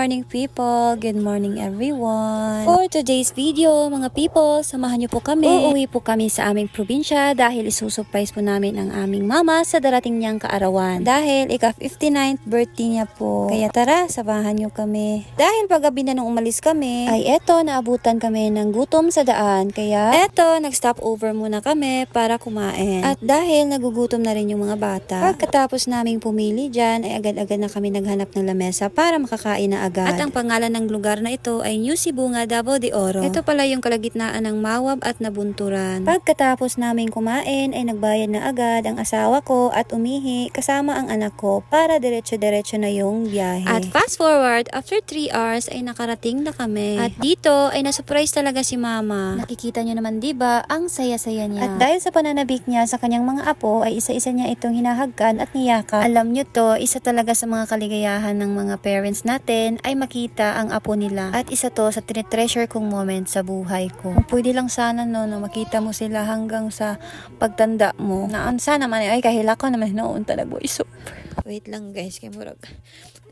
morning people! Good morning everyone! For today's video mga people, samahan niyo po kami. Uuwi po kami sa aming probinsya dahil isusurprise po namin ang aming mama sa darating niyang kaarawan. Dahil ika-59th birthday niya po. Kaya tara, samahan niyo kami. Dahil paggabi na nung umalis kami, ay eto naabutan kami ng gutom sa daan. Kaya eto, nag-stop over muna kami para kumain. At dahil nagugutom na rin yung mga bata, pagkatapos naming pumili dyan, ay agad-agad na kami naghanap ng lamesa para makakain na agad. At ang pangalan ng lugar na ito ay New Sibunga, Davao de Oro. Ito pala yung kalagitnaan ng Mawab at Nabunturan. Pagkatapos naming kumain ay nagbayad na agad ang asawa ko at umihi kasama ang anak ko para diretso-diretso na yung biyahe. At fast forward, after 3 hours ay nakarating na kami. At dito ay na-surprise talaga si mama. Nakikita nyo naman diba ang saya-saya niya. At dahil sa pananabik niya sa kanyang mga apo ay isa-isa niya itong hinahagkan at niyakap. Alam nyo to, isa talaga sa mga kaligayahan ng mga parents natin ay makita ang apo nila. At isa to sa tinitreasure kong moment sa buhay ko. Kung pwede lang sana no, na makita mo sila hanggang sa pagtanda mo. Naan sana man ay kahila ko naman noon talaga. Wait lang guys, kay murag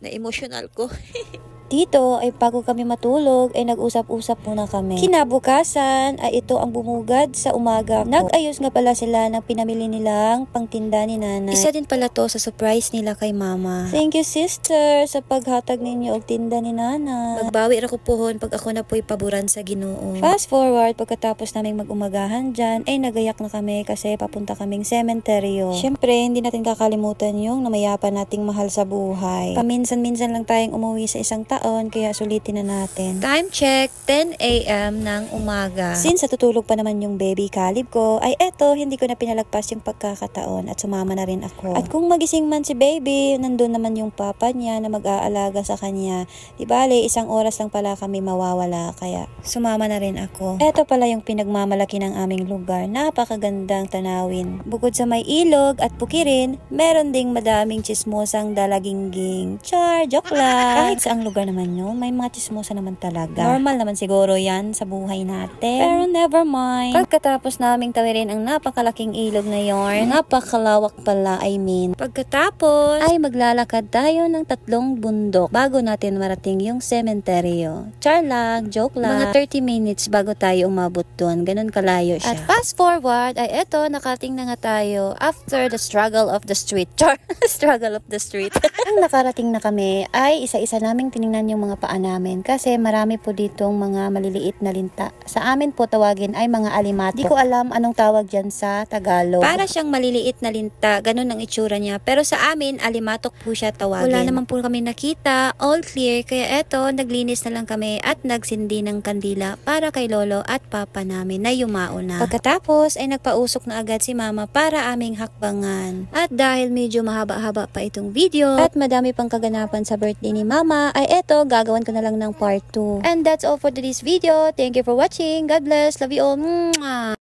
na emotional ko. Dito ay bago kami matulog ay nag-usap-usap muna kami. Kinabukasan ay ito ang bumugad sa umaga. Nag-ayos nga pala sila ng pinamili nilang pangtinda ni nanay. Isa din pala to sa surprise nila kay mama. Thank you sister sa paghatag ninyo og tinda ni nanay. Magbawi ra ko pohon pag ako na po'y paboran sa Ginoo. Fast forward, pagkatapos naming mag-umagahan dyan ay nagayak na kami kasi papunta kaming sementeryo. Syempre hindi natin kakalimutan yung namayapan nating mahal sa buhay. Paminsan-minsan lang tayong umuwi sa isang taon, kaya sulitin na natin. Time check, 10 AM ng umaga. Since natutulog pa naman yung baby kalib ko, ay eto, hindi ko na pinalagpas yung pagkakataon at sumama na rin ako. At kung magising man si baby, nandun naman yung papa niya na mag-aalaga sa kanya. Di bale, 1 oras lang pala kami mawawala, kaya sumama na rin ako. Eto pala yung pinagmamalaki ng aming lugar. Napakagandang tanawin. Bukod sa may ilog at bukirin, meron ding madaming chismosang dalagingging. Char, joke lang. Kahit sa ang lugar naman yun, may mga chismosa naman talaga. Normal naman siguro yan sa buhay natin. Pero never mind. Pagkatapos naming tawirin ang napakalaking ilog na yon, napakalawak pala, I mean. Pagkatapos, ay maglalakad tayo ng 3 bundok bago natin marating yung sementeryo. Char lang, joke lang. Mga 30 minutes bago tayo umabot doon. Ganun kalayo siya. At fast forward, ay eto, nakating na nga tayo after the struggle of the street. Char, struggle of the street. Ang nakarating na kami, ay isa-isa naming tinignan yung mga paa namin kasi marami po ditong mga maliliit na linta. Sa amin po tawagin ay mga alimatok. Di ko alam anong tawag dyan sa Tagalog. Para siyang maliliit na linta, ganun ang itsura niya. Pero sa amin, alimatok po siya tawagin. Wala naman po kami nakita, all clear. Kaya eto, naglinis na lang kami at nagsindi ng kandila para kay lolo at papa namin na yumao na. Pagkatapos ay nagpausok na agad si mama para aming hakbangan. At dahil medyo mahaba-haba pa itong video at madami pang kaganapan sa birthday ni mama, ay eto, gagawin ko na lang ng part 2. And that's all for today's video. Thank you for watching. God bless. Love you all. Mwah!